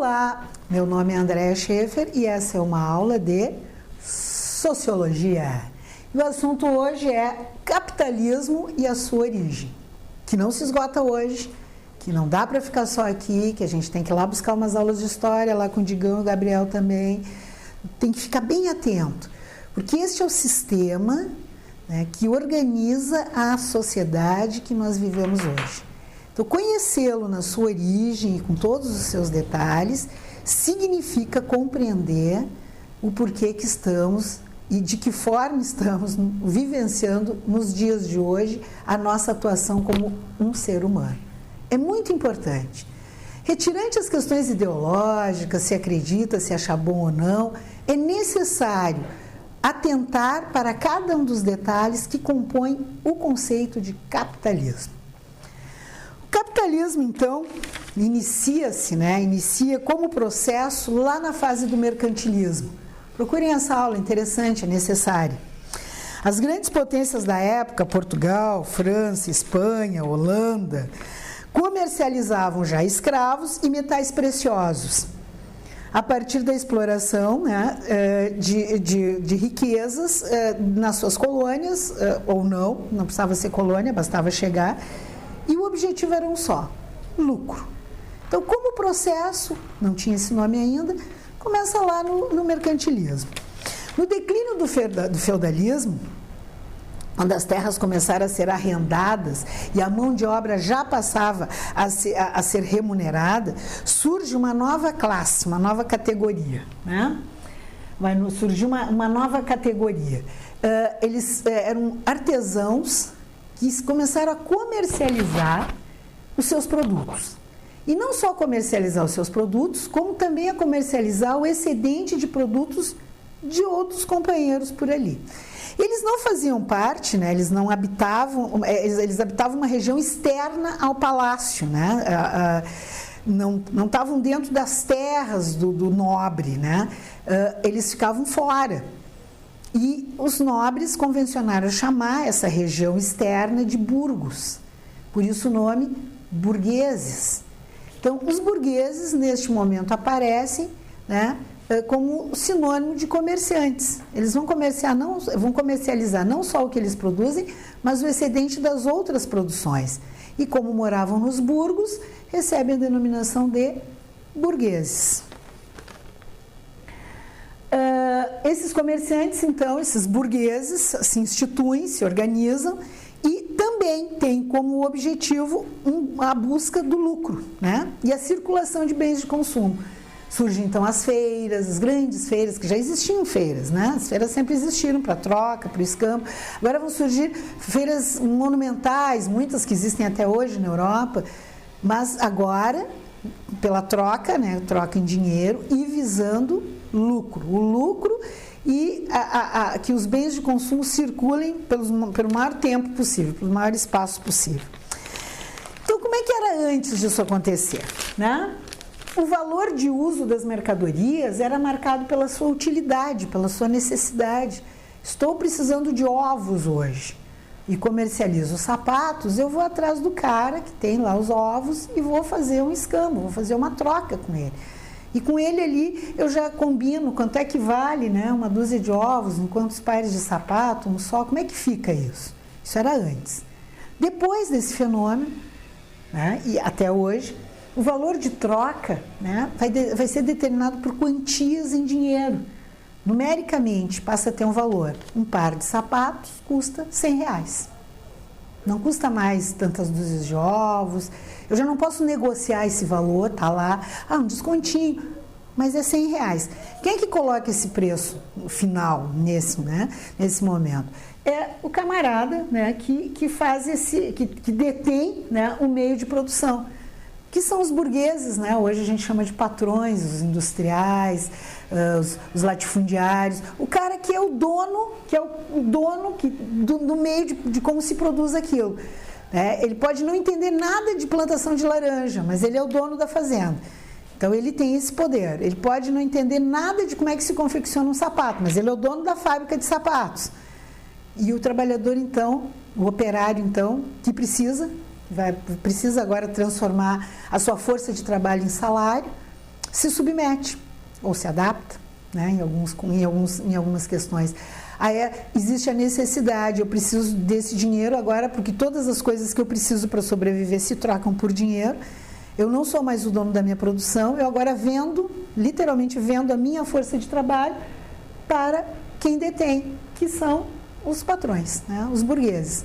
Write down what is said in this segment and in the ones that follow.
Olá, meu nome é Andréa Schaefer e essa é uma aula de Sociologia. E o assunto hoje é capitalismo e a sua origem, que não se esgota hoje, que não dá para ficar só aqui, que a gente tem que ir lá buscar umas aulas de história, lá com o Digão e o Gabriel também. Tem que ficar bem atento, porque este é o sistema, né, que organiza a sociedade que nós vivemos hoje. Então, conhecê-lo na sua origem e com todos os seus detalhes significa compreender o porquê que estamos e de que forma estamos vivenciando nos dias de hoje a nossa atuação como um ser humano. É muito importante. Retirante as questões ideológicas, se acredita, se acha bom ou não, é necessário atentar para cada um dos detalhes que compõem o conceito de capitalismo. O capitalismo, então, inicia como processo lá na fase do mercantilismo. Procurem essa aula, interessante, é necessária. As grandes potências da época, Portugal, França, Espanha, Holanda, comercializavam já escravos e metais preciosos, a partir da exploração, né, de riquezas nas suas colônias, ou não precisava ser colônia, bastava chegar, e o objetivo era um só, lucro. Então, como o processo, não tinha esse nome ainda, começa lá no mercantilismo. No declínio do feudalismo, quando as terras começaram a ser arrendadas e a mão de obra já passava a ser remunerada, surge uma nova classe, uma nova categoria, né? Surgiu uma nova categoria. Eles eram artesãos que começaram a comercializar os seus produtos. E não só comercializar os seus produtos, como também a comercializar o excedente de produtos de outros companheiros por ali. Eles não faziam parte, né, eles habitavam uma região externa ao palácio, né, não estavam dentro das terras do nobre, né, eles ficavam fora. E os nobres convencionaram chamar essa região externa de burgos, por isso o nome burgueses. Então, os burgueses, neste momento, aparecem, né, como sinônimo de comerciantes. Eles vão comercializar não só o que eles produzem, mas o excedente das outras produções. E como moravam nos burgos, recebem a denominação de burgueses. Esses comerciantes, então, esses burgueses, se instituem, se organizam e também têm como objetivo a busca do lucro, né? E a circulação de bens de consumo. Surgem então as feiras, as grandes feiras, que já existiam feiras, né? As feiras sempre existiram para troca, para o escampo. Agora vão surgir feiras monumentais, muitas que existem até hoje na Europa, mas agora pela troca, né? Troca em dinheiro e visando lucro. O lucro e que os bens de consumo circulem pelo maior tempo possível, pelo maior espaço possível. Então, como é que era antes disso acontecer, né? O valor de uso das mercadorias era marcado pela sua utilidade, pela sua necessidade. Estou precisando de ovos hoje e comercializo sapatos, eu vou atrás do cara que tem lá os ovos e vou fazer um escambo, vou fazer uma troca com ele. E com ele ali eu já combino quanto é que vale, né, uma dúzia de ovos, em quantos pares de sapato, um só, como é que fica isso? Isso era antes. Depois desse fenômeno, né, e até hoje, o valor de troca, né, vai ser determinado por quantias em dinheiro. Numericamente, passa a ter um valor. Um par de sapatos custa R$100. Não custa mais tantas dúzias de ovos. Eu já não posso negociar esse valor, tá lá, um descontinho, mas é R$100. Quem é que coloca esse preço final nesse momento? É o camarada, né, que faz que detém, né, o meio de produção, que são os burgueses, né? Hoje a gente chama de patrões, os industriais, os latifundiários, o cara que é o dono, do meio de como se produz aquilo. Ele pode não entender nada de plantação de laranja, mas ele é o dono da fazenda. Então ele tem esse poder. Ele pode não entender nada de como é que se confecciona um sapato, mas ele é o dono da fábrica de sapatos. E o trabalhador, então, o operário, então, que precisa agora transformar a sua força de trabalho em salário, se submete ou se adapta, né, em algumas questões. Aí existe a necessidade, eu preciso desse dinheiro agora, porque todas as coisas que eu preciso para sobreviver se trocam por dinheiro. Eu não sou mais o dono da minha produção, eu agora vendo, literalmente vendo a minha força de trabalho para quem detém, que são os patrões, né, os burgueses.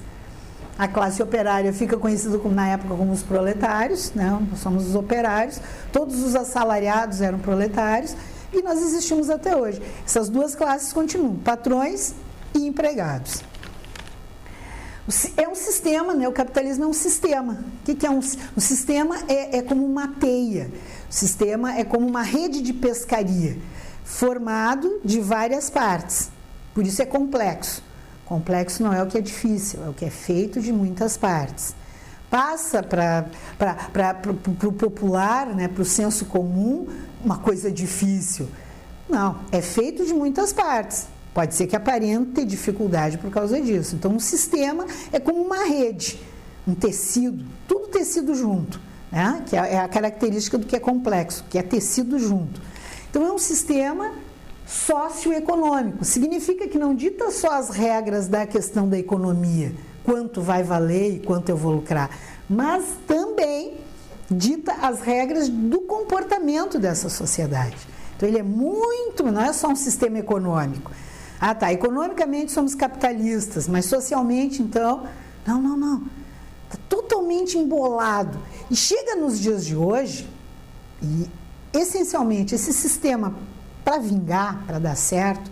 A classe operária fica conhecida na época como os proletários, né, nós somos os operários, todos os assalariados eram proletários, e nós existimos até hoje. Essas duas classes continuam, patrões e empregados. É um sistema, né? O capitalismo é um sistema. O que é um sistema? É como uma teia. O sistema é como uma rede de pescaria, formado de várias partes. Por isso é complexo. Complexo não é o que é difícil, é o que é feito de muitas partes. Passa para o popular, né, para o senso comum, uma coisa difícil. Não, é feito de muitas partes. Pode ser que aparente ter dificuldade por causa disso. Então, um sistema é como uma rede, um tecido, tudo tecido junto, né? Que é a característica do que é complexo, que é tecido junto. Então, é um sistema socioeconômico. Significa que não dita só as regras da questão da economia, quanto vai valer e quanto eu vou lucrar, mas também dita as regras do comportamento dessa sociedade. Então, ele é não é só um sistema econômico. Ah, tá, economicamente somos capitalistas, mas socialmente, então, não. Está totalmente embolado. E chega nos dias de hoje, e essencialmente esse sistema, para vingar, para dar certo,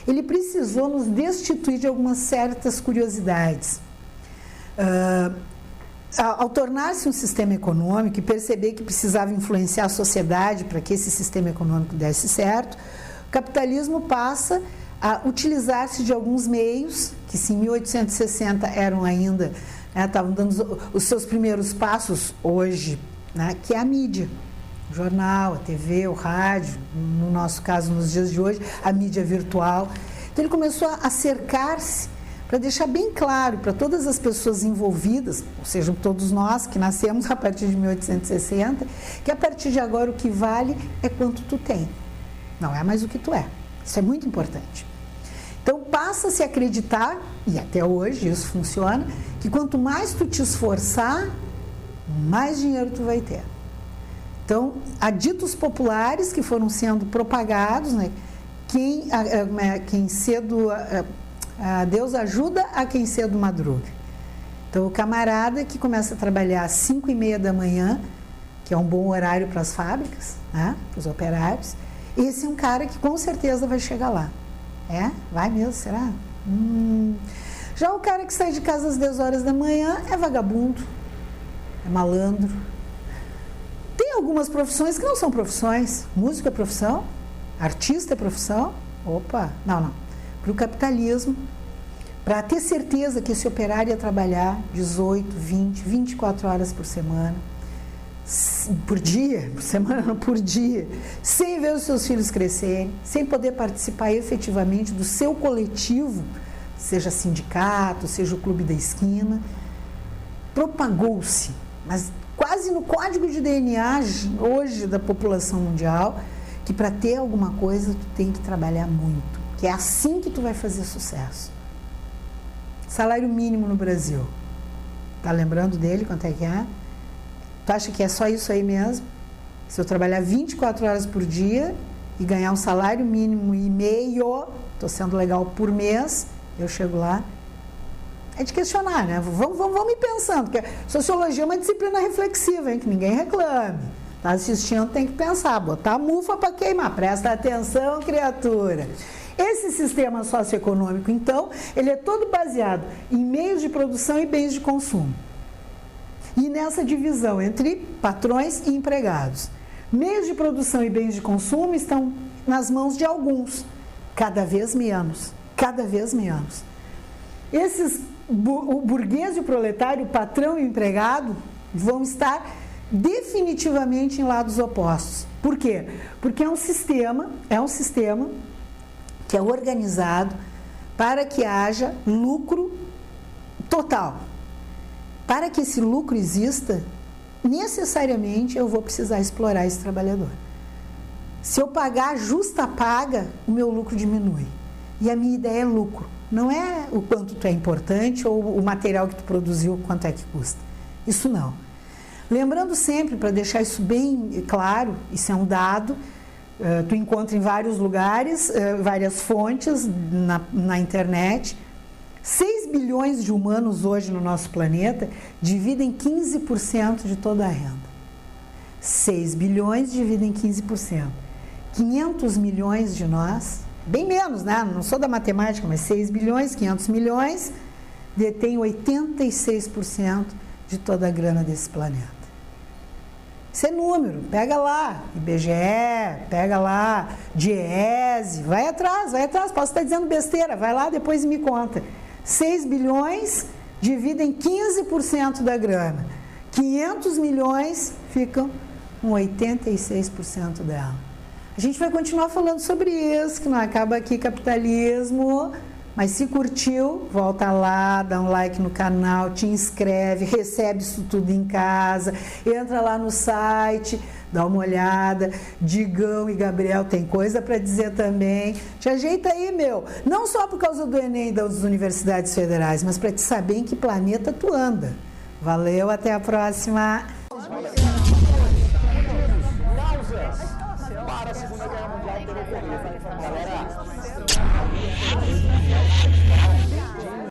ele precisou nos destituir de algumas certas curiosidades. Ao tornar-se um sistema econômico e perceber que precisava influenciar a sociedade para que esse sistema econômico desse certo, o capitalismo passa a utilizar-se de alguns meios, que se em 1860 eram ainda, estavam dando os seus primeiros passos hoje, né, que é a mídia, o jornal, a TV, o rádio, no nosso caso, nos dias de hoje, a mídia virtual. Então ele começou a cercar-se para deixar bem claro para todas as pessoas envolvidas, ou seja, todos nós que nascemos a partir de 1860, que a partir de agora o que vale é quanto tu tem, não é mais o que tu é. Isso é muito importante. Então, passa-se a acreditar, e até hoje isso funciona, que quanto mais tu te esforçar, mais dinheiro tu vai ter. Então, há ditos populares que foram sendo propagados, né? Quem cedo... Deus ajuda a quem cedo madruga. Então, o camarada que começa a trabalhar às 5h30 da manhã, que é um bom horário para as fábricas, né? Para os operários, esse é um cara que com certeza vai chegar lá. É? Vai mesmo, será? Já o cara que sai de casa às 10 horas da manhã é vagabundo, é malandro. Tem algumas profissões que não são profissões. Músico é profissão, artista é profissão. Opa, não. Para o capitalismo, para ter certeza que esse operário ia trabalhar 18, 20, 24 horas por semana, por dia, por semana não, por dia, sem ver os seus filhos crescerem, sem poder participar efetivamente do seu coletivo, seja sindicato, seja o clube da esquina, propagou-se, mas quase no código de DNA hoje da população mundial, que para ter alguma coisa tu tem que trabalhar muito, que é assim que tu vai fazer sucesso. Salário mínimo no Brasil, tá lembrando dele, quanto é que é? Tu acha que é só isso aí mesmo? Se eu trabalhar 24 horas por dia e ganhar um salário mínimo e meio, estou sendo legal por mês, eu chego lá. É de questionar, né? Vamos ir pensando, porque sociologia é uma disciplina reflexiva, hein? Que ninguém reclame. Tá assistindo, tem que pensar, botar a mufa para queimar. Presta atenção, criatura. Esse sistema socioeconômico, então, ele é todo baseado em meios de produção e bens de consumo. E nessa divisão entre patrões e empregados. Meios de produção e bens de consumo estão nas mãos de alguns, cada vez menos. O burguês e o proletário, o patrão e o empregado, vão estar definitivamente em lados opostos. Por quê? Porque é um sistema que é organizado para que haja lucro total. Para que esse lucro exista, necessariamente eu vou precisar explorar esse trabalhador. Se eu pagar a justa paga, o meu lucro diminui. E a minha ideia é lucro. Não é o quanto tu é importante ou o material que tu produziu, quanto é que custa. Isso não. Lembrando sempre, para deixar isso bem claro, isso é um dado, tu encontra em vários lugares, várias fontes na internet. 6 bilhões de humanos hoje no nosso planeta dividem 15% de toda a renda. 6 bilhões dividem 15%. 500 milhões de nós, bem menos, né? Não sou da matemática, mas 6 bilhões, 500 milhões, detêm 86% de toda a grana desse planeta. Isso é número, pega lá, IBGE, pega lá, DIEESE, vai atrás, posso estar dizendo besteira, vai lá depois e me conta. 6 bilhões dividem 15% da grana, 500 milhões ficam com 86% dela. A gente vai continuar falando sobre isso, que não acaba aqui capitalismo, mas se curtiu, volta lá, dá um like no canal, te inscreve, recebe isso tudo em casa, entra lá no site, dá uma olhada, Digão e Gabriel tem coisa para dizer também, te ajeita aí, meu, não só por causa do Enem e das universidades federais, mas para te saber em que planeta tu anda. Valeu, até a próxima!